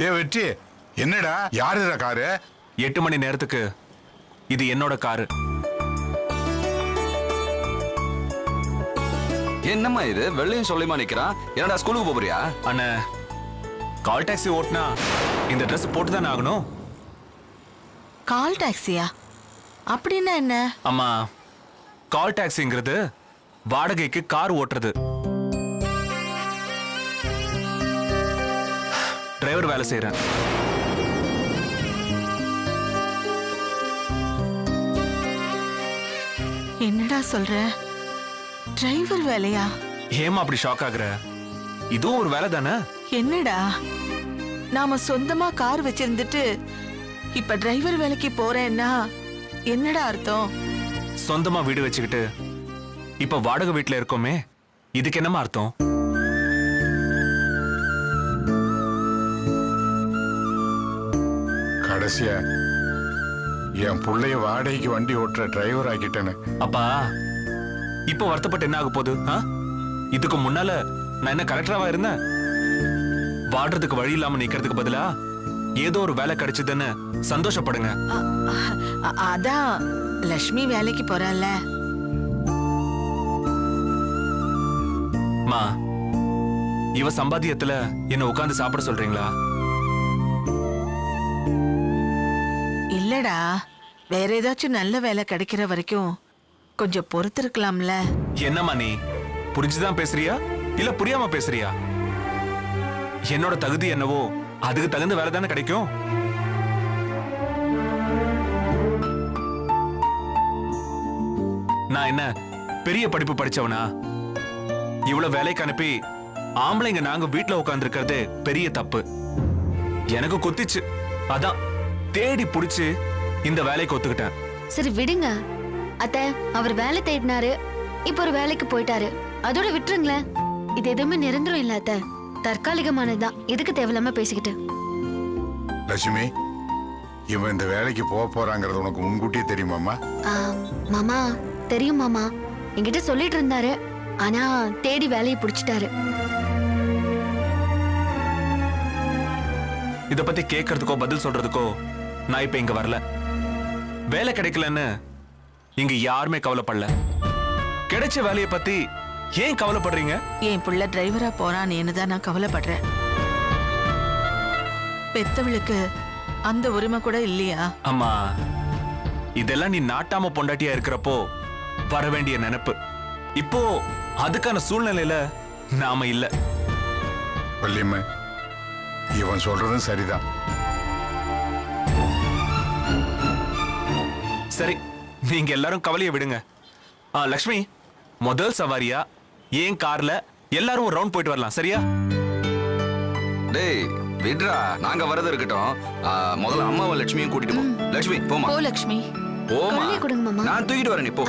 ஏ வெற்றி, என்னடா யாருடா காரு? 8 மணி நேரத்துக்கு இது என்னோட காரு. என்னம்மா இது வெள்ளையும் சொல்லிமா நிக்கிறான்? என்னடா ஸ்கூலுக்கு போறியா? அண்ணா, கால் டாக்ஸி ஓட்டினா இந்த ட்ரெஸ் போட்டு தானே ஆகணும். கால் டாக்ஸியா? அப்படின்னா என்ன? அம்மா, கால் டாக்ஸிங்கிறது வாடகைக்கு கார் ஓட்டுறது. டிரைவர் வேலை செய்யறேன். என்னடா சொல்ற? டிரைவர் வேலையா? ஏமா அப்படி ஷாக் ஆகுற? இதுவும் ஒரு வேலை தானே. என்னடா, நாம சொந்தமா கார் வச்சிருந்துட்டு இப்ப டிரைவர் வேலைக்கு போறேன்னா என்னடா அர்த்தம்? சொந்தமா வீடு வச்சுக்கிட்டு இப்ப வாடகை வீட்டுல இருக்கோமே, இதுக்கு என்னமா அர்த்தம்? கடைசியா என் புள்ளைய வாடகைக்கு வண்டி ஓட்டுற டிரைவர் ஆக்கிட்டேன்னு. அப்பா, இப்ப வருத்தப்பட்டு என்ன ஆக போகுது? இதுக்கு முன்னால நான் என்ன கலெக்டராவா இருந்தேன்? வாடுறதுக்கு வழி இல்லாம நிக்கிறதுக்கு பதிலா ஏதோ ஒரு வேலை கிடைச்சதுன்னு சந்தோஷப்படுங்க. அதான் லட்சுமி வேலைக்கு போறால. மா, இவ சம்பாத்தியத்துல என்ன உட்கார்ந்து சாப்பிட சொல்றீங்களா? இல்லடா, வேற ஏதாச்சும் நல்ல வேலை கிடைக்கிற வரைக்கும் கொஞ்சம் பொறுத்திருக்கலாம்ல. என்னம்மா நீ புரிஞ்சுதான் பேசுறியா இல்ல புரியாம பேசுறியா? என்னோட தகுதி என்னவோ அதுக்கு தகுந்த வேலை தானே கிடைக்கும். நான் என்ன பெரிய படிப்பு படிச்சவனா? இவ்வளவு வேலைக்கு அனுப்பி ஆம்பளைங்க நாங்க வீட்டுல உட்கார்ந்து இருக்கிறது பெரிய தப்பு. எனக்கு கொத்திச்சு, அதான் தேடி புடிச்சு இந்த வேலைக்கு ஒத்துக்கிட்டேன். சரி விடுங்க அத்தை, அவர் வேலை தேடினாரு, இப்ப ஒரு வேலைக்கு போயிட்டாரு, அதோட விட்டுருங்களேன். இது எதுவுமே நிரந்தரம் இல்ல அத்தை, தற்காலிகமானதுதான். எதுக்கு தேவையில்லாம பேசிக்கிட்டு? லட்சுமி, இவன் இந்த வேலைக்கு போக போறாங்கிறது உனக்கு முன்கூட்டியே தெரியுமாமா? மாமா, தெரியும் மாமா, என்கிட்ட சொல்லிட்டு இருந்தாரு. ஆனா தேடி வேலையை புடிச்சிட்டாரு. இத பத்தி கேட்கறதுக்கோ பதில் சொல்றதுக்கோ நான் இப்ப இங்க வரல. வேலை கிடைக்கலன்னு இங்க யாருமே கவலைப்படல. கிடைச்ச வேலையை பத்தி ஏன் கவலைப்படுறீங்க? என் புள்ள டிரைவரா போறான்னு தான் நான் கவலைப்படுறேன். பெத்தவளுக்கு அந்த உரிமை கூட இல்லையா? அம்மா, இதெல்லாம் நீ நாட்டாம பொண்டாட்டியா இருக்கிறப்போ வர வேண்டிய நினைப்பு. இப்போ அதுக்கான சூழ்நிலையில நாம இல்ல. வள்ளியம்மா, இவன் சொல்றதும் சரிதான். சரி, நீங்க எல்லாரும் கவலையை விடுங்க. லக்ஷ்மி, முதல் சவாரியா ஏன் கார்ல எல்லாரும் ஒரு ரவுண்ட் போயிட்டு வரலாம், சரியா? டேய் விட்ரா, நாங்க வரது இருக்கட்டும். முதல்ல அம்மாவை லட்சுமியும் கூட்டிட்டு போ. லட்சுமி போமா. ஓ லட்சுமி, போமா. கொள்ளையை கொடுங்க மாமா. நான் தூக்கிட்டு வரேன், நீ போ.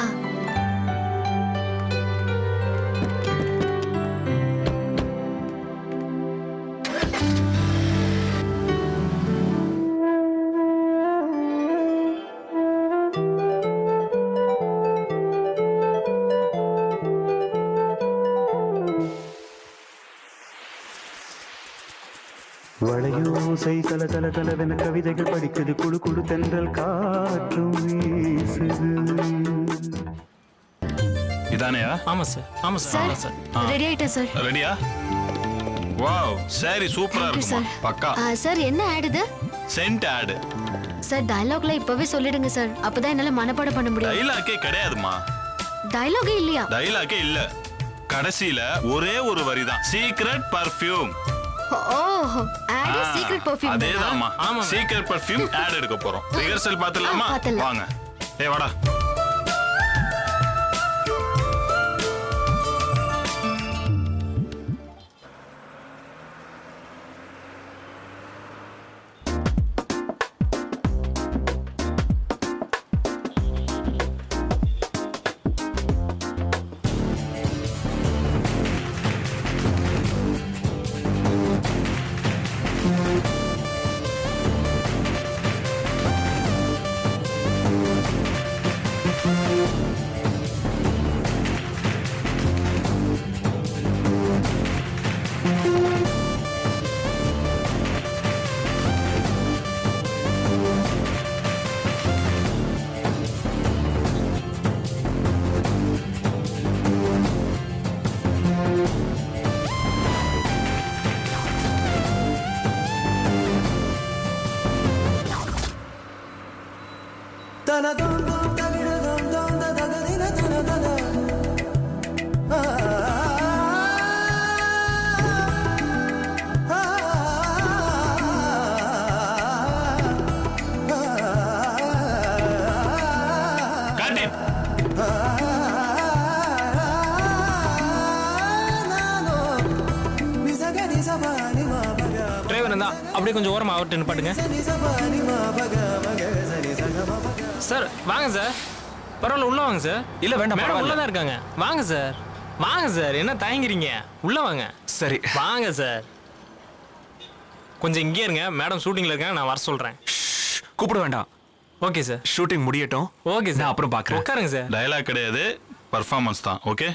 வளையோசை தல தல தலவென கவிதைகள் படிக்குது, குழு குழு தென்றல் காற்றும் வீசுது. இதானயா? ஆமா சார், ஆமா சார், ஆமா சார். ரெடி ஆயிட்டேன் சார். ரெடியா? வாவ், சாரி சூப்பரா Thank you, இருக்குமா. sir. பக்கா சார் என்ன ஆட் இது? Sent ad. சார் டயலாக்ல இப்பவே சொல்லிடுங்க சார், அப்பதான் என்னால மனப்பாடம் பண்ண முடியும். டைலாக்கே கிடையாதுமா. டயலாகே இல்லையா? டைலாக்கே இல்ல. கடைசியில ஒரே ஒரு வரி தான், சீக்ரெட் பர்ஃபியூம். ஓ, ஆட் சீக்ரெட் பெர்ஃப்யூம். அதேதான்மா. ஆமா. சீக்ரெட் பர்ஃபியூம் ஆட் எடுக்க போறோம். ரிஹர்சல் பாத்துலாமா? பாத்துடலாம். வாங்க. ஏய் வாடா. கார்த்திக் டிரைவர் இருந்தா அப்படியே கொஞ்சம் ஓரமா அவர்கிட்ட நிப்பாட்டுங்க. சார் வாங்க சார், பரவாயில்ல உள்ள வாங்க சார். இல்ல வேண்டாம், மேடம் பரவாயில்ல. உள்ளதான் இருக்காங்க. வாங்க சார், வாங்க சார், என்ன தயங்குறீங்க? உள்ள வாங்க. சரி வாங்க சார், கொஞ்சம் இங்கே இருங்க. மேடம் ஷூட்டிங்ல இருக்காங்க, நான் வர சொல்றேன். கூப்பிட வேண்டாம். Okay sir. ஷூட்டிங் முடியட்டும். ஓகே சார், நான் அப்புறம் பார்க்கறேன். உட்காருங்க சார். டயலாக் கிடையாது, பர்ஃபார்மன்ஸ் தான். ஓகே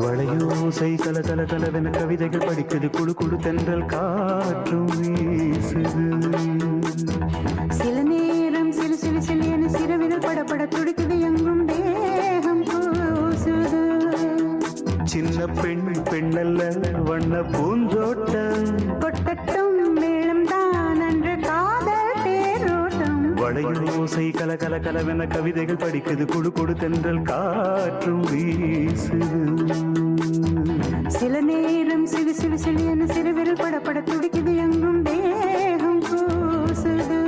வளையோசை கல கல கலவென கவிதைகள் படிக்குது குழு குழு தென்றல் காற்றும் வீசுது. சில நேரம் சிலு சிலு சிலு என சிறுவிரல் படபட துடிக்குது எங்கும் தேகம் கூசுது. சின்ன பெண் பெண்ணல்ல வண்ண பூந்தோட்டம் கொட்டட்டும் மேளம் தான் அன்று காதல் தேரோட்டம். வளையோசை கல கல கலவென கவிதைகள் படிக்குது குழு குழு தென்றல் காற்றும் வீசுது. சில நேரம் சிலு சிலு சிலு என சிறுவிரல் படபட துடிக்குது எங்கும் தேகம் கூசுது.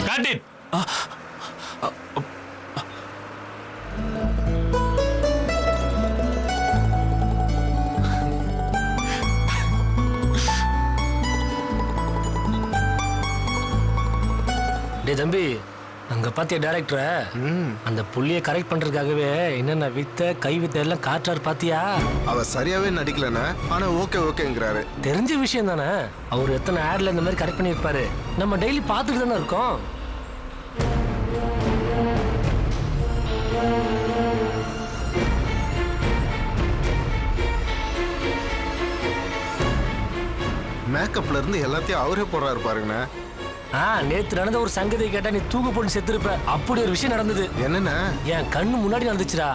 கார்த்திக் டே தம்பி, அங்க பாத்திய டைரக்டரை, அந்த புள்ளியை கரெக்ட் பண்றதுக்காகவே என்னென்ன வித்த கை வித்த எல்லாம் காட்டுறாரு பாத்தியா? அவர் சரியாவே நடிக்கலண்ணே, ஆனா ஓகே ஓகேங்கிறாரு. தெரிஞ்ச விஷயம் தானே. அவர் எத்தனை ஆட்ல இந்த மாதிரி கரெக்ட் பண்ணியிருப்பாரு. நம்ம டெய்லி பார்த்துட்டு தானே இருக்கோம். மேக்கப்ல இருந்து எல்லாத்தையும் அவரே போடுறாரு பாருங்கண்ணே. நேத்து நடந்த ஒரு சங்கதி கேட்டா நீ தூக்கு போட்டு செத்துருப்ப. அப்படி ஒரு விஷயம் நடந்தது. என்னண்ணே? என் கண்ணு முன்னாடி நடந்துச்சுடா.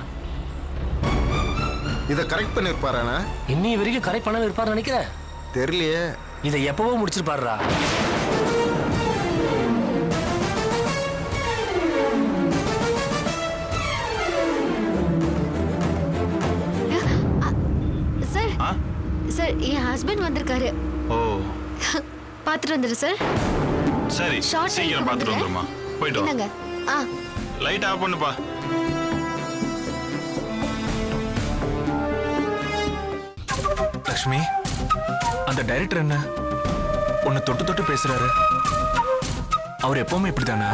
இதை கரெக்ட் பண்ணிருப்பாராண்ணே? இன்னி வரைக்கும் கரெக்ட் பண்ணாம இருப்பாரு நினைக்கிறேன். தெரியலையே. இதை எப்பவோ முடிச்சிருப்பாருடா. சார் ஆ? சார், என் ஹஸ்பண்ட் வந்திருக்காரு. ஓ பாத்துட்டு வந்துரு சார். சரி, ஷார்ட் சீக்கிரம் பார்த்துட்டு வந்துருமா. போயிட்டு வா. என்னங்க? லைட் ஆஃப் பண்ணுப்பா. லக்ஷ்மி, அந்த டைரக்டர் என்ன உன்னை தொட்டு தொட்டு பேசுறாரு? அவர் எப்பவுமே இப்படிதானா?